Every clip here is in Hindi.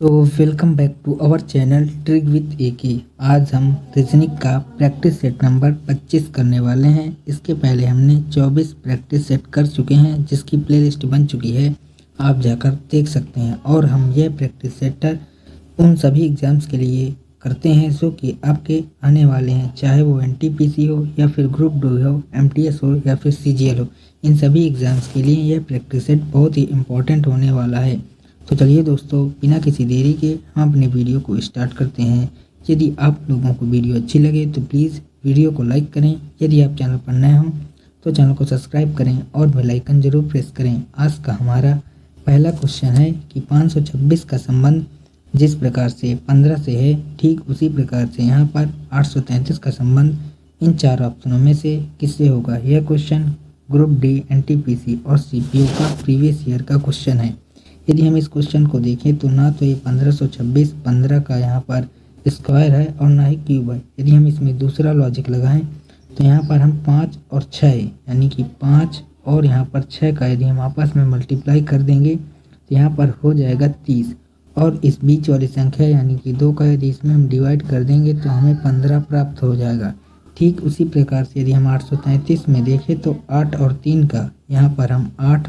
तो welcome back to our channel trick with AK. आज हम रीजनिंग का प्रैक्टिस सेट नंबर 25 करने वाले हैं। इसके पहले हमने 24 प्रैक्टिस सेट कर चुके हैं, जिसकी प्लेलिस्ट बन चुकी है, आप जाकर देख सकते हैं। और हम यह प्रैक्टिस सेटर उन सभी एग्ज़ाम्स के लिए करते हैं जो कि आपके आने वाले हैं, चाहे वो एनटीपीसी हो या फिर ग्रुप 2 हो, एमटीएस हो या फिर सीजीएल हो। इन सभी एग्ज़ाम्स के लिए यह प्रैक्टिस सेट बहुत ही इम्पोर्टेंट होने वाला है। तो चलिए दोस्तों, बिना किसी देरी के हम अपने वीडियो को स्टार्ट करते हैं। यदि आप लोगों को वीडियो अच्छी लगे तो प्लीज़ वीडियो को लाइक करें। यदि आप चैनल पर नए हों तो चैनल को सब्सक्राइब करें और बेल आइकन जरूर प्रेस करें। आज का हमारा पहला क्वेश्चन है कि 526 का संबंध जिस प्रकार से 15 से है, ठीक उसी प्रकार से यहाँ पर 833 का संबंध इन चार ऑप्शनों में से किससे होगा। यह क्वेश्चन ग्रुप डी, एनटीपीसी और सीपीओ का प्रीवियस ईयर का क्वेश्चन है। यदि हम इस क्वेश्चन को देखें तो ना तो ये 1526 15 का यहाँ पर स्क्वायर है और ना ही क्यूब है। यदि हम इसमें दूसरा लॉजिक लगाएं तो यहाँ पर हम 5 और 6 यानी कि 5 और यहाँ पर 6 का यदि हम आपस में मल्टीप्लाई कर देंगे तो यहाँ पर हो जाएगा 30। और इस बीच वाली संख्या यानी कि 2 का यदि इसमें हम डिवाइड कर देंगे तो हमें 15 प्राप्त हो जाएगा। ठीक उसी प्रकार से यदि हम 833 में देखें तो 8 और 3 का यहाँ पर हम 8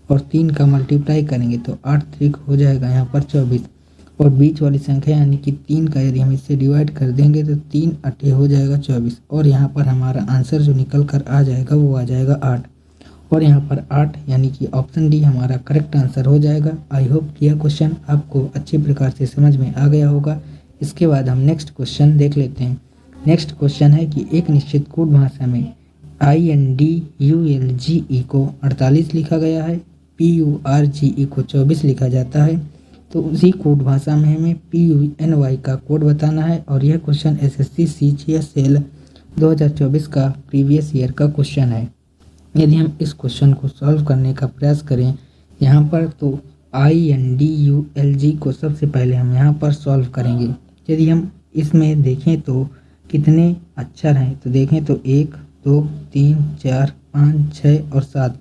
और 3 का मल्टीप्लाई करेंगे तो 8 3 हो जाएगा यहाँ पर 24। और बीच वाली संख्या यानी कि 3 का यदि हम इससे डिवाइड कर देंगे तो 3 8 हो जाएगा 24। और यहाँ पर हमारा आंसर जो निकल कर आ जाएगा वो आ जाएगा 8। और यहाँ पर 8 यानी कि ऑप्शन डी हमारा करेक्ट आंसर हो जाएगा। आई होप कि यह क्वेश्चन आपको अच्छी प्रकार से समझ में आ गया होगा। इसके बाद हम नेक्स्ट क्वेश्चन देख लेते हैं। नेक्स्ट क्वेश्चन है कि एक निश्चित कोड भाषा में INDULGE को 48 लिखा गया है, PURGE को 24 लिखा जाता है। तो उसी कोड भाषा में हमें PUNY का कोड बताना है। और यह क्वेश्चन SSC CGSL 2024 का प्रीवियस ईयर का क्वेश्चन है। यदि हम इस क्वेश्चन को सॉल्व करने का प्रयास करें यहाँ पर तो INDULG को सबसे पहले हम यहाँ पर सॉल्व करेंगे। यदि हम इसमें देखें तो कितने अक्षर हैं तो देखें तो 1 2 3 4 5 6 और 7,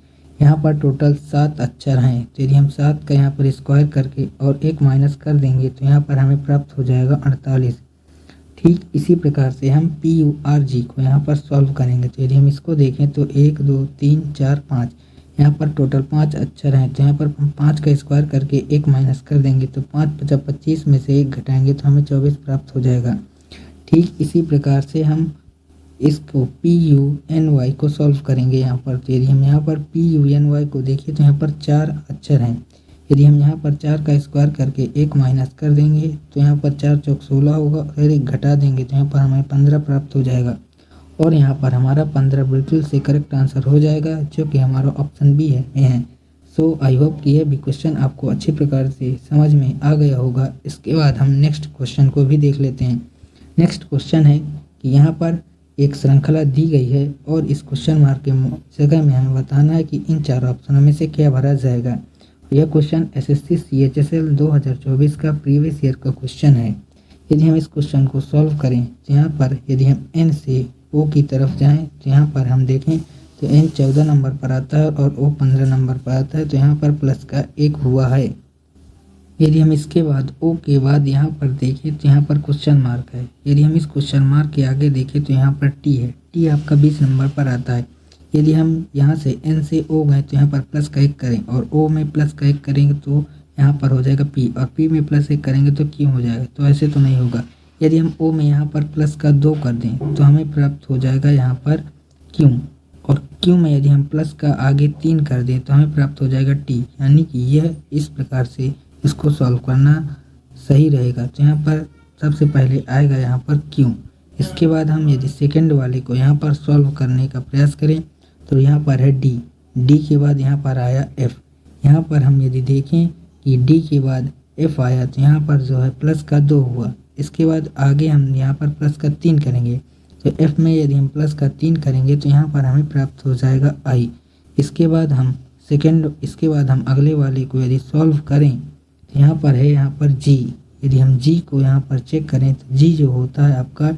यहाँ पर टोटल 7 अक्षर हैं। तो यदि हम 7 का यहाँ पर स्क्वायर करके और 1 माइनस कर देंगे तो यहाँ पर हमें प्राप्त हो जाएगा 48। ठीक इसी प्रकार से हम PURG को यहाँ पर सॉल्व करेंगे। तो यदि हम इसको देखें तो 1 2 3 4 5, यहाँ पर टोटल 5 अक्षर हैं। तो यहाँ पर हम 5 का स्क्वायर करके 1 माइनस कर देंगे तो 5 5 25 में से 1 घटाएंगे तो हमें 24 प्राप्त हो जाएगा। ठीक इसी प्रकार से हम इसको PUNY को सॉल्व करेंगे यहाँ पर। तो यदि हम यहाँ पर PUNY को देखिए तो यहाँ पर 4 अक्षर हैं। यदि हम यहाँ पर 4 का स्क्वायर करके 1 माइनस कर देंगे तो यहाँ पर 4 चौक 16 होगा और 1 घटा देंगे तो यहाँ पर हमें 15 प्राप्त हो जाएगा। और यहाँ पर हमारा 15 बिल्कुल से करेक्ट आंसर हो जाएगा, जो कि हमारा ऑप्शन बी है। सो आई होप कि यह भी क्वेश्चन आपको अच्छी प्रकार से समझ में आ गया होगा। इसके बाद हम नेक्स्ट क्वेश्चन को भी देख लेते हैं। नेक्स्ट क्वेश्चन है कि यहाँ पर एक श्रृंखला दी गई है और इस क्वेश्चन मार्क के जगह में हमें बताना है कि इन चार ऑप्शनों में से क्या भरा जाएगा। यह क्वेश्चन SSC CHSL 2024 का प्रीवियस ईयर का क्वेश्चन है। यदि हम इस क्वेश्चन को सॉल्व करें तो यहाँ पर यदि हम N से O की तरफ जाएं तो यहाँ पर हम देखें तो N 14 नंबर पर आता है और O 15 नंबर पर आता है। तो यहाँ पर प्लस का 1 हुआ है। यदि हम इसके बाद O के बाद यहाँ पर देखें तो यहाँ पर क्वेश्चन मार्क है। यदि हम इस क्वेश्चन मार्क के आगे देखें तो यहाँ पर T है। T आपका 20 नंबर पर आता है। यदि हम यहाँ से N से O गए तो यहाँ पर प्लस का 1 करें और O में प्लस का 1 करेंगे तो यहाँ पर हो जाएगा P, और P में प्लस 1 करेंगे तो Q हो जाएगा। तो ऐसे तो नहीं होगा। यदि हम O में यहाँ पर प्लस का 2 कर दें तो हमें प्राप्त हो जाएगा यहाँ पर Q, और Q में यदि हम प्लस का आगे 3 कर दें तो हमें प्राप्त हो जाएगा T। यानी कि यह इस प्रकार से इसको सॉल्व करना सही रहेगा। तो यहाँ पर सबसे पहले आएगा यहाँ पर Q। इसके बाद हम यदि सेकंड वाले को यहाँ पर सॉल्व करने का प्रयास करें तो यहाँ पर है D। D के बाद यहाँ पर आया F। यहाँ पर हम यदि देखें कि D के बाद F आया तो यहाँ पर जो है प्लस का 2 हुआ। इसके बाद आगे हम यहाँ पर प्लस का 3 करेंगे तो F में यदि हम प्लस का 3 करेंगे तो यहाँ पर हमें प्राप्त हो जाएगा I। इसके बाद हम अगले वाले को यदि सॉल्व करें तो यहाँ पर है यहाँ पर G। यदि हम G को यहाँ पर चेक करें तो G जो होता है आपका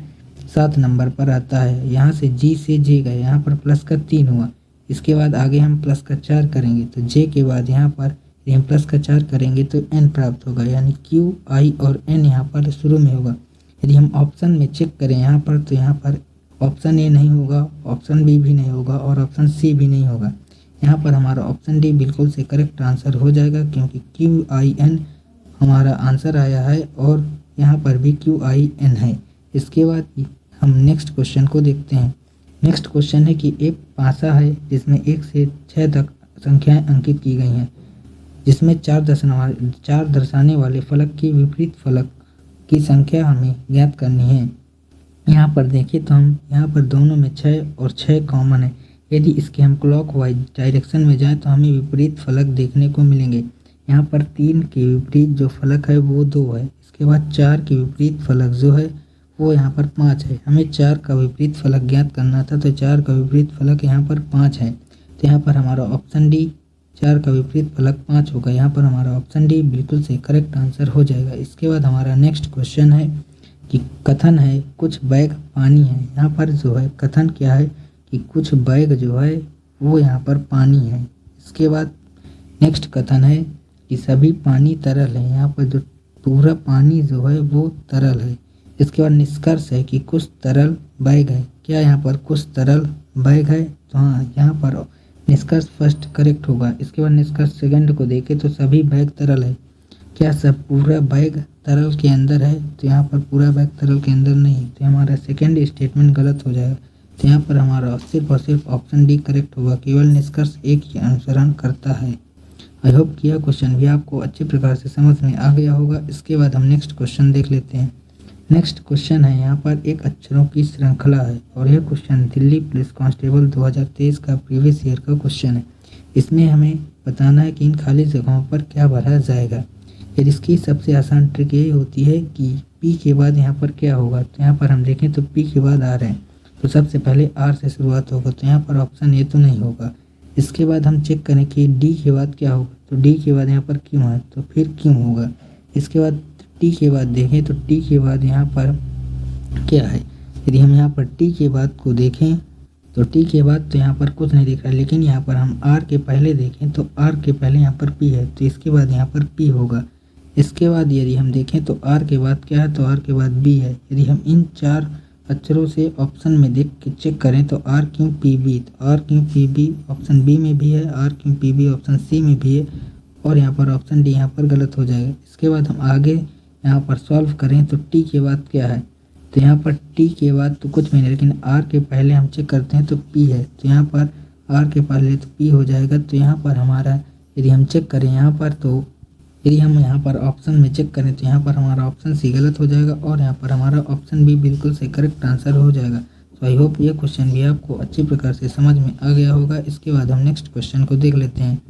7 नंबर पर आता है। यहाँ से G से J गए, यहाँ पर प्लस का 3 हुआ। इसके बाद आगे हम प्लस का 4 करेंगे तो J के बाद यहाँ पर यदि हम प्लस का 4 करेंगे तो n प्राप्त होगा, यानी Q, I और n यहाँ पर शुरू में होगा। यदि हम ऑप्शन में चेक करें यहाँ पर, तो यहाँ पर ऑप्शन ए नहीं होगा, ऑप्शन बी भी नहीं होगा और ऑप्शन सी भी नहीं होगा। यहाँ पर हमारा ऑप्शन डी बिल्कुल से करेक्ट आंसर हो जाएगा, क्योंकि QIN हमारा आंसर आया है और यहाँ पर भी QIN है। इसके बाद हम नेक्स्ट क्वेश्चन को देखते हैं। नेक्स्ट क्वेश्चन है कि एक पासा है जिसमें 1 से 6 तक संख्याएं अंकित की गई हैं, जिसमें 4 दर्शाने वाले फलक की विपरीत फलक की संख्या हमें ज्ञात करनी है। यहाँ पर देखें तो हम यहाँ पर दोनों में 6 और 6 कॉमन है। यदि इसके हम क्लॉकवाइज डायरेक्शन में जाएं तो हमें विपरीत फलक देखने को मिलेंगे। यहाँ पर 3 के विपरीत जो फलक है वो 2 है। इसके बाद 4 के विपरीत फलक जो है वो यहाँ पर 5 है। हमें 4 का विपरीत फलक ज्ञात करना था, तो 4 का विपरीत फलक यहाँ पर 5 है। तो यहाँ पर हमारा ऑप्शन डी 4 का विपरीत फलक 5 होगा। यहाँ पर हमारा ऑप्शन डी बिल्कुल से करेक्ट आंसर हो जाएगा। इसके बाद हमारा नेक्स्ट क्वेश्चन है कि कथन है कुछ बैग पानी है। यहाँ पर जो है कथन क्या है कि कुछ बैग जो है वो यहाँ पर पानी है। इसके बाद नेक्स्ट कथन है कि सभी पानी तरल है। यहाँ पर जो पूरा पानी जो है वो तरल है। इसके बाद निष्कर्ष है कि कुछ तरल बैग है। क्या यहाँ पर कुछ तरल बैग है? तो हाँ, यहाँ पर निष्कर्ष फर्स्ट करेक्ट होगा। इसके बाद निष्कर्ष सेकंड को देखें तो सभी बैग तरल है। क्या सब पूरा बैग तरल के अंदर है? तो यहाँ पर पूरा बैग तरल के अंदर नहीं, तो हमारा सेकंड स्टेटमेंट गलत हो जाएगा। तो यहाँ पर हमारा सिर्फ और सिर्फ ऑप्शन डी करेक्ट होगा, केवल निष्कर्ष एक ही अनुसरण करता है। आई होप कि यह क्वेश्चन भी आपको अच्छे प्रकार से समझ में आ गया होगा। इसके बाद हम नेक्स्ट क्वेश्चन देख लेते हैं। नेक्स्ट क्वेश्चन है यहाँ पर एक अक्षरों की श्रृंखला है और यह क्वेश्चन दिल्ली पुलिस कांस्टेबल 2023 का प्रीवियस ईयर का क्वेश्चन है। इसमें हमें बताना है कि इन खाली जगहों पर क्या भरा जाएगा। फिर इसकी सबसे आसान ट्रिक ये होती है कि पी के बाद यहाँ पर क्या होगा। तो यहाँ पर हम देखें तो पी के बाद आर है, तो सबसे पहले आर से शुरुआत होगा, तो यहाँ पर ऑप्शन ए तो नहीं होगा। इसके बाद हम चेक करें कि डी के बाद क्या होगा, तो डी के बाद यहाँ पर क्यों है, तो फिर क्यों होगा। इसके बाद टी के बाद देखें तो टी के बाद यहाँ पर क्या है। यदि हम यहाँ पर टी के बाद को देखें तो टी के बाद तो यहाँ पर कुछ नहीं दिख रहा है, लेकिन यहाँ पर हम आर के पहले देखें तो आर के पहले यहाँ पर पी है, तो इसके बाद यहाँ पर पी होगा। इसके बाद यदि हम देखें तो आर के बाद क्या है, तो आर के बाद बी है। यदि हम इन 4 अक्षरों से ऑप्शन में देख के चेक करें तो आर क्यों पी बी, तो आर क्यों पी बी ऑप्शन बी में भी है, आर क्यों पी बी ऑप्शन सी में भी है और यहाँ पर ऑप्शन डी यहाँ पर गलत हो जाएगा। इसके बाद हम आगे यहाँ पर सॉल्व करें तो टी के बाद क्या है, तो यहाँ पर टी के बाद तो कुछ भी नहीं, लेकिन आर के पहले हम चेक करते हैं तो पी है, तो यहाँ पर आर के पहले तो पी हो जाएगा। तो यहाँ पर हमारा यदि हम चेक करें यहाँ पर, तो यदि हम यहाँ पर ऑप्शन में चेक करें तो यहाँ पर हमारा ऑप्शन सी गलत हो जाएगा और यहाँ पर हमारा ऑप्शन बी बिल्कुल से करेक्ट आंसर हो जाएगा। तो आई होप ये क्वेश्चन भी आपको अच्छी प्रकार से समझ में आ गया होगा। इसके बाद हम नेक्स्ट क्वेश्चन को देख लेते हैं।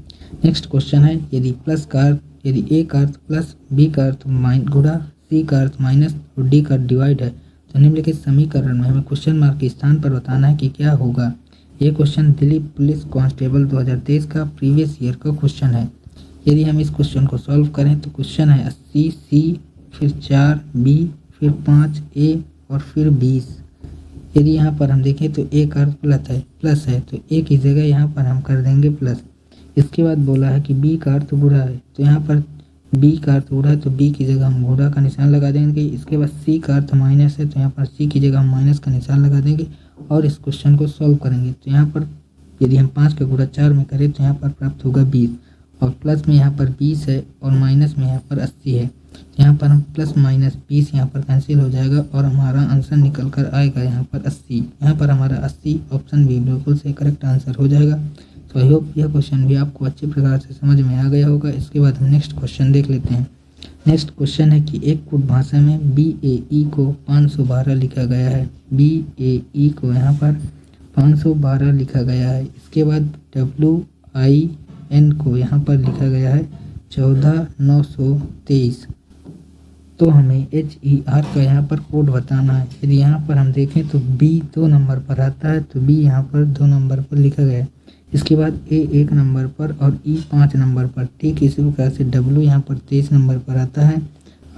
नेक्स्ट क्वेश्चन है यदि प्लस का अर्थ, यदि ए का अर्थ प्लस, बी का अर्थ गुणा, सी का अर्थ माइनस और डी का डिवाइड है, तो निम्नलिखित समीकरण में हमें क्वेश्चन मार्क के स्थान पर बताना है कि क्या होगा। ये क्वेश्चन दिल्ली पुलिस कांस्टेबल 2023 का प्रीवियस ईयर का क्वेश्चन है। यदि हम इस क्वेश्चन को सॉल्व करें तो क्वेश्चन है 80 सी, फिर 4 बी, फिर 5 ए और फिर 20। यदि यहाँ पर हम देखें तो ए का अर्थ प्लस है तो ए की जगह यहाँ पर हम कर देंगे प्लस। इसके बाद बोला है कि बी का अर्थ गुणा है, तो यहाँ पर बी का अर्थ गुणा है तो बी की जगह हम गुणा का निशान लगा देंगे। इसके बाद सी का अर्थ माइनस है, तो यहाँ पर सी की जगह हम माइनस का निशान लगा देंगे और इस क्वेश्चन को सॉल्व करेंगे। तो यहाँ पर यदि हम 5 का गुणा 4 में करें तो यहाँ पर प्राप्त होगा 20 और प्लस में यहाँ पर 20 है और माइनस में यहाँ पर 80 है। यहाँ पर हम प्लस माइनस 20 यहाँ पर कैंसिल हो जाएगा और हमारा आंसर निकल कर आएगा यहाँ पर 80। यहाँ पर हमारा 80 ऑप्शन बी बिल्कुल से करेक्ट आंसर हो जाएगा। तो आई होप यह क्वेश्चन भी आपको अच्छे प्रकार से समझ में आ गया होगा। इसके बाद हम नेक्स्ट क्वेश्चन देख लेते हैं। नेक्स्ट क्वेश्चन है कि एक कुट भाषा में BAE को 512 लिखा गया है। BAE को यहाँ पर 512 लिखा गया है। इसके बाद WIN को यहाँ पर लिखा गया है 14923। तो हमें HER का यहाँ पर कोड बताना है। यदि यहाँ पर हम देखें तो B 2 नंबर पर आता है, तो B यहाँ पर 2 नंबर पर लिखा गया है। इसके बाद A 1 नंबर पर और E 5 नंबर पर। ठीक इसी प्रकार से W यहाँ पर 23 नंबर पर आता है,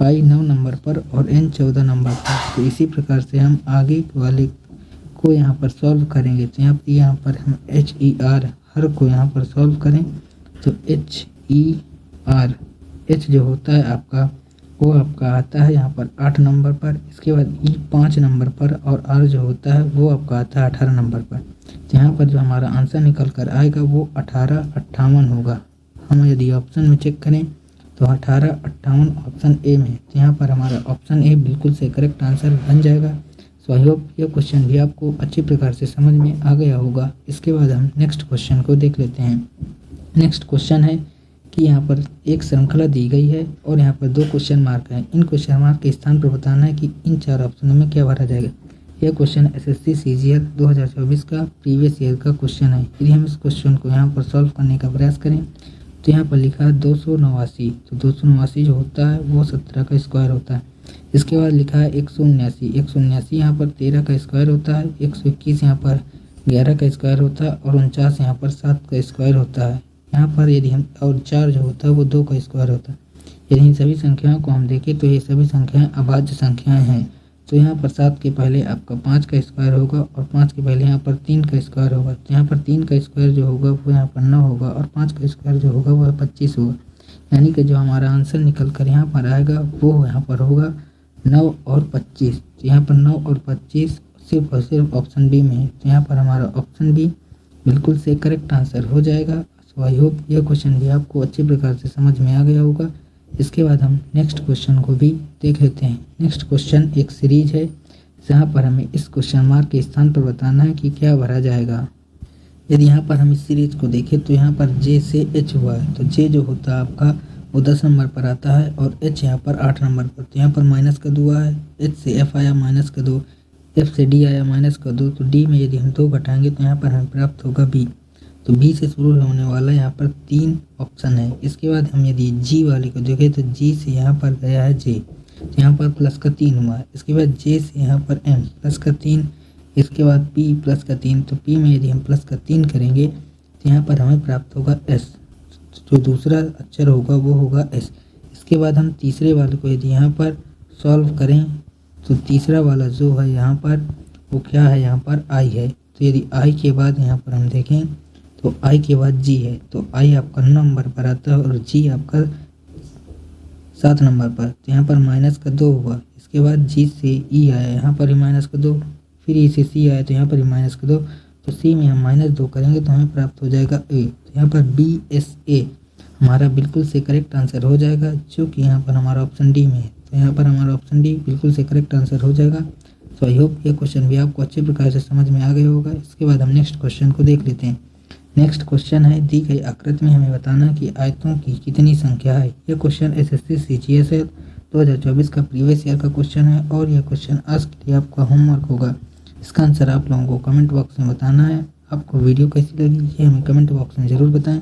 I 9 नंबर पर और N 14 नंबर पर। तो इसी प्रकार से हम आगे वाले को यहाँ पर सॉल्व करेंगे। तो यहाँ पर हम HER हर को यहाँ पर सॉल्व करें तो HER RH जो होता है आपका वो आपका आता है यहाँ पर 8 नंबर पर। इसके बाद E 5 नंबर पर और R जो होता है वो आपका आता है 18 नंबर पर। तो यहाँ पर जो हमारा आंसर निकल कर आएगा वो 1858 होगा। हम यदि ऑप्शन में चेक करें तो 1858 ऑप्शन ए में। तो यहाँ पर हमारा ऑप्शन ए बिल्कुल से करेक्ट आंसर बन जाएगा। सो आई होप यह क्वेश्चन भी आपको अच्छी प्रकार से समझ में आ गया होगा। इसके बाद हम नेक्स्ट क्वेश्चन को देख लेते हैं। नेक्स्ट क्वेश्चन है कि यहाँ पर एक श्रृंखला दी गई है और यहाँ पर 2 क्वेश्चन मार्क हैं। इन क्वेश्चन मार्क के स्थान पर बताना है कि इन 4 ऑप्शनों में क्या भरा जाएगा। यह क्वेश्चन SSC CGL 2024 का प्रीवियस ईयर का क्वेश्चन है। यदि हम इस क्वेश्चन को यहाँ पर सॉल्व करने का प्रयास करें तो यहाँ पर लिखा है 289। तो 289 जो होता है वो 17 का स्क्वायर होता है। इसके बाद लिखा है 179 यहाँ पर 13 का स्क्वायर होता है। 121 यहाँ पर 11 का स्क्वायर होता है और 49 यहाँ पर 7 का स्क्वायर होता है। यहाँ पर यदि हम और 4 जो होता है वो 2 का स्क्वायर होता है। यदि इन सभी संख्याओं को हम देखें तो ये सभी संख्याएं अभाज्य संख्याएं हैं। तो यहाँ पर 7 के पहले आपका 5 का स्क्वायर होगा और 5 के पहले यहाँ पर 3 का स्क्वायर होगा। तो यहाँ पर 3 का स्क्वायर जो होगा वो यहाँ पर 9 होगा और 5 का स्क्वायर जो होगा वह 25 होगा। यानी कि जो हमारा आंसर निकल कर यहाँ पर आएगा वो यहाँ पर होगा 9 और 25। तो यहाँ पर 9 और 25 सिर्फ और सिर्फ ऑप्शन बी में है। तो यहाँ पर हमारा ऑप्शन बी बिल्कुल से करेक्ट आंसर हो जाएगा। सो आई होप यह क्वेश्चन भी आपको अच्छी प्रकार से समझ में आ गया होगा। इसके बाद हम नेक्स्ट क्वेश्चन को भी देख लेते हैं। नेक्स्ट क्वेश्चन एक सीरीज है जहाँ पर हमें इस क्वेश्चन मार्क के स्थान पर बताना है कि क्या भरा जाएगा। यदि यहाँ पर हम इस सीरीज को देखें तो यहाँ पर J से H हुआ है। तो J जो होता है आपका वो 10 नंबर पर आता है और H यहाँ पर 8 नंबर पर। तो यहाँ पर माइनस का 2 है। H से F आया माइनस का 2, F से D आया माइनस का 2। तो D में यदि हम 2 घटाएंगे तो यहाँ पर हमें प्राप्त होगा B। तो B से शुरू होने वाला यहाँ पर 3 ऑप्शन है। इसके बाद हम यदि G वाले को देखें तो G से यहाँ पर गया है J। तो यहाँ पर प्लस का 3 हुआ है। इसके बाद J से यहाँ पर M प्लस का 3। इसके बाद P प्लस का 3। तो P में यदि हम प्लस का 3 करेंगे तो यहाँ पर हमें प्राप्त होगा S। जो दूसरा अक्षर होगा वो होगा S। इसके बाद हम तीसरे वाले को यदि यहाँ पर सॉल्व करें तो तीसरा वाला जो है यहाँ पर वो क्या है, यहाँ पर I है। तो यदि I के बाद यहाँ पर हम देखें तो I के बाद G है। तो I आपका 9 नंबर पर आता है और G आपका 7 नंबर पर। तो यहाँ पर माइनस का 2 हुआ। इसके बाद G से E आया, यहाँ पर ही माइनस का 2। फिर E से C आया तो यहाँ पर ही माइनस का 2। तो C में हम -2 करेंगे तो हमें प्राप्त हो जाएगा A। तो यहाँ पर BSA हमारा बिल्कुल से करेक्ट आंसर हो जाएगा, जो कि यहाँ पर हमारा ऑप्शन डी में है। तो यहाँ पर हमारा ऑप्शन डी बिल्कुल से करेक्ट आंसर हो जाएगा। सो आई होप ये क्वेश्चन भी आपको अच्छे प्रकार से समझ में आ गया होगा। इसके बाद हम नेक्स्ट क्वेश्चन को देख लेते हैं। नेक्स्ट क्वेश्चन है, दी गई आकृति में हमें बताना कि आयतों की कितनी संख्या है। यह क्वेश्चन SSC CGL 2024 का प्रीवियस ईयर का क्वेश्चन है और यह क्वेश्चन आज के लिए आपका होमवर्क होगा। इसका आंसर आप लोगों को कमेंट बॉक्स में बताना है। आपको वीडियो कैसी लगी ये हमें कमेंट बॉक्स में ज़रूर बताएं।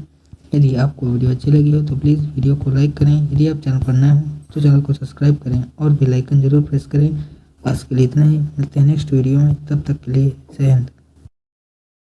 यदि आपको वीडियो अच्छी लगी हो तो प्लीज़ वीडियो को लाइक करें। यदि आप चैनल पर नए हो तो चैनल को सब्सक्राइब करें और बेल आइकन जरूर प्रेस करें। आज के लिए इतना ही, मिलते हैं नेक्स्ट वीडियो में। तब तक के लिए जय हिंद।